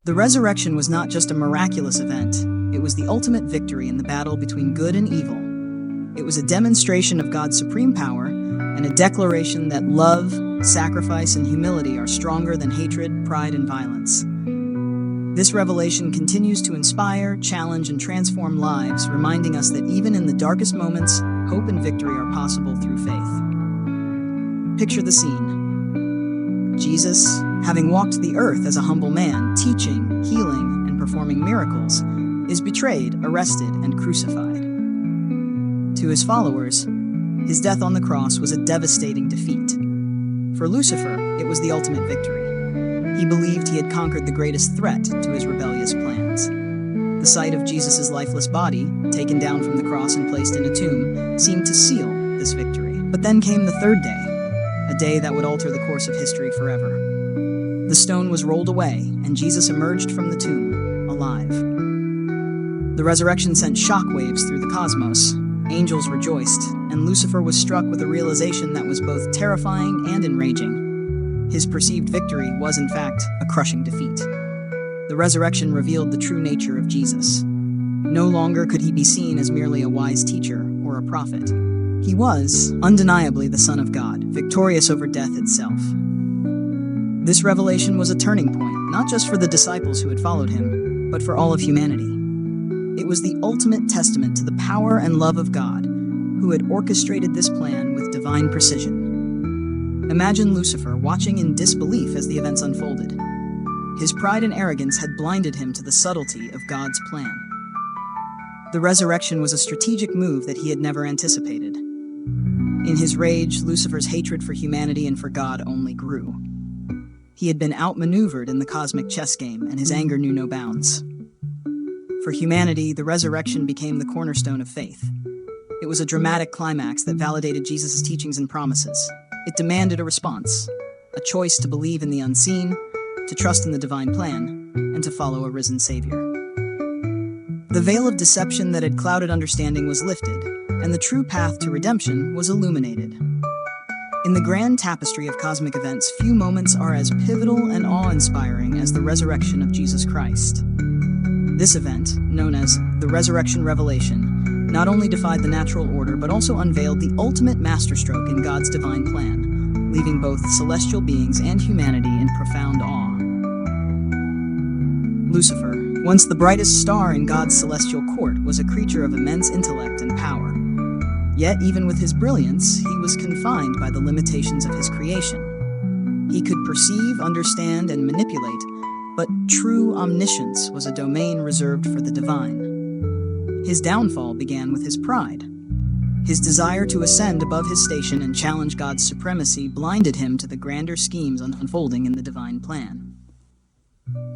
The resurrection was not just a miraculous event, it was the ultimate victory in the battle between good and evil. It was a demonstration of God's supreme power and a declaration that love, sacrifice, and humility are stronger than hatred, pride, and violence. This revelation continues to inspire, challenge, and transform lives, reminding us that even in the darkest moments, hope and victory are possible through faith. Picture the scene. Jesus, having walked the earth as a humble man, teaching, healing, and performing miracles, is betrayed, arrested, and crucified. To his followers, his death on the cross was a devastating defeat. For Lucifer, it was the ultimate victory. He believed he had conquered the greatest threat to his rebellious plans. The sight of Jesus' lifeless body, taken down from the cross and placed in a tomb, seemed to seal this victory. But then came the third day, a day that would alter the course of history forever. The stone was rolled away, and Jesus emerged from the tomb, alive. The resurrection sent shockwaves through the cosmos. Angels rejoiced, and Lucifer was struck with a realization that was both terrifying and enraging. His perceived victory was, in fact, a crushing defeat. The resurrection revealed the true nature of Jesus. No longer could he be seen as merely a wise teacher or a prophet. He was, undeniably, the Son of God, victorious over death itself. This revelation was a turning point, not just for the disciples who had followed him, but for all of humanity. It was the ultimate testament to the power and love of God, who had orchestrated this plan with divine precision. Imagine Lucifer watching in disbelief as the events unfolded. His pride and arrogance had blinded him to the subtlety of God's plan. The resurrection was a strategic move that he had never anticipated. In his rage, Lucifer's hatred for humanity and for God only grew. He had been outmaneuvered in the cosmic chess game, and his anger knew no bounds. For humanity, the resurrection became the cornerstone of faith. It was a dramatic climax that validated Jesus' teachings and promises. It demanded a response, a choice to believe in the unseen, to trust in the divine plan, and to follow a risen Savior. The veil of deception that had clouded understanding was lifted, and the true path to redemption was illuminated. In the grand tapestry of cosmic events, few moments are as pivotal and awe-inspiring as the resurrection of Jesus Christ. This event, known as the Resurrection Revelation, not only defied the natural order but also unveiled the ultimate masterstroke in God's divine plan, leaving both celestial beings and humanity in profound awe. Lucifer, once the brightest star in God's celestial court, was a creature of immense intellect and power. Yet, even with his brilliance, he was confined by the limitations of his creation. He could perceive, understand, and manipulate, but true omniscience was a domain reserved for the divine. His downfall began with his pride. His desire to ascend above his station and challenge God's supremacy blinded him to the grander schemes unfolding in the divine plan.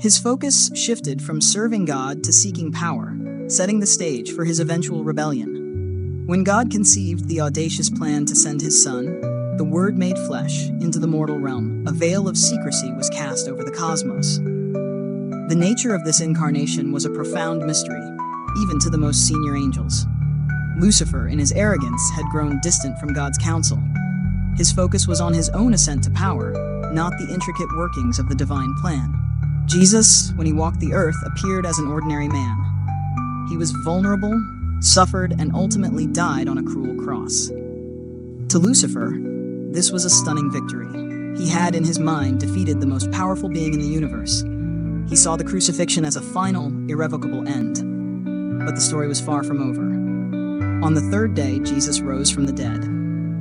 His focus shifted from serving God to seeking power, setting the stage for his eventual rebellion. When God conceived the audacious plan to send his Son, the Word made flesh, into the mortal realm, a veil of secrecy was cast over the cosmos. The nature of this incarnation was a profound mystery, even to the most senior angels. Lucifer, in his arrogance, had grown distant from God's counsel. His focus was on his own ascent to power, not the intricate workings of the divine plan. Jesus, when he walked the earth, appeared as an ordinary man. He was vulnerable, suffered, and ultimately died on a cruel cross. To Lucifer, this was a stunning victory. He had, in his mind, defeated the most powerful being in the universe. He saw the crucifixion as a final, irrevocable end. But the story was far from over. On the third day, Jesus rose from the dead.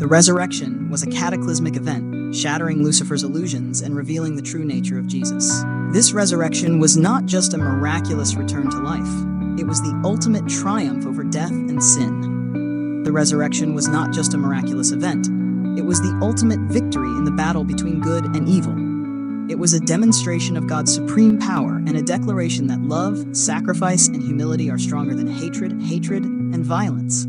The resurrection was a cataclysmic event, shattering Lucifer's illusions and revealing the true nature of Jesus. This resurrection was not just a miraculous return to life. It was the ultimate triumph over death and sin. The resurrection was not just a miraculous event. It was the ultimate victory in the battle between good and evil. It was a demonstration of God's supreme power and a declaration that love, sacrifice, and humility are stronger than hatred, and violence.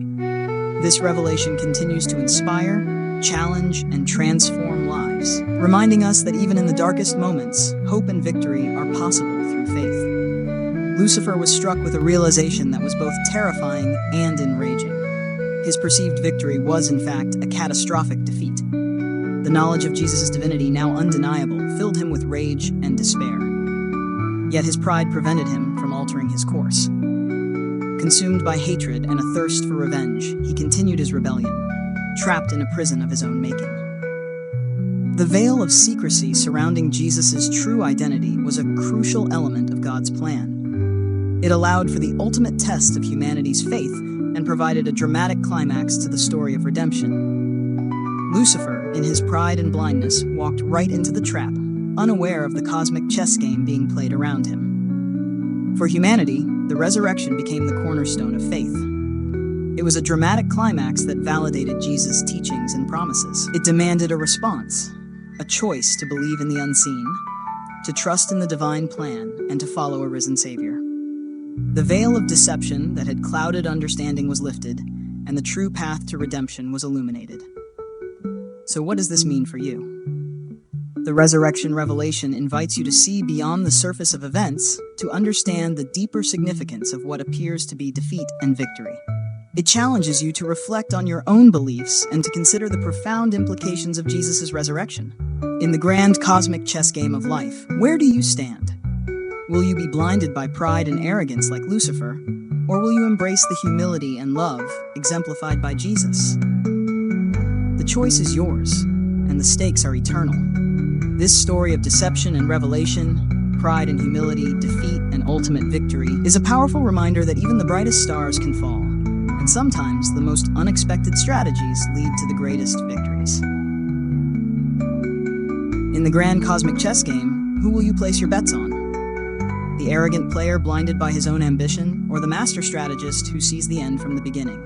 This revelation continues to inspire, challenge, and transform lives, reminding us that even in the darkest moments, hope and victory are possible through faith. Lucifer was struck with a realization that was both terrifying and enraging. His perceived victory was, in fact, a catastrophic defeat. The knowledge of Jesus' divinity, now undeniable, filled him with rage and despair. Yet his pride prevented him from altering his course. Consumed by hatred and a thirst for revenge, he continued his rebellion, trapped in a prison of his own making. The veil of secrecy surrounding Jesus' true identity was a crucial element of God's plan. It allowed for the ultimate test of humanity's faith and provided a dramatic climax to the story of redemption. Lucifer, in his pride and blindness, walked right into the trap, unaware of the cosmic chess game being played around him. For humanity, the resurrection became the cornerstone of faith. It was a dramatic climax that validated Jesus' teachings and promises. It demanded a response, a choice to believe in the unseen, to trust in the divine plan, and to follow a risen Savior. The veil of deception that had clouded understanding was lifted, and the true path to redemption was illuminated. So what does this mean for you? The resurrection revelation invites you to see beyond the surface of events, to understand the deeper significance of what appears to be defeat and victory. It challenges you to reflect on your own beliefs and to consider the profound implications of Jesus' resurrection. In the grand cosmic chess game of life, where do you stand? Will you be blinded by pride and arrogance like Lucifer, or will you embrace the humility and love exemplified by Jesus? The choice is yours, and the stakes are eternal. This story of deception and revelation, pride and humility, defeat and ultimate victory, is a powerful reminder that even the brightest stars can fall, and sometimes the most unexpected strategies lead to the greatest victories. In the grand cosmic chess game, who will you place your bets on? The arrogant player blinded by his own ambition, or the master strategist who sees the end from the beginning?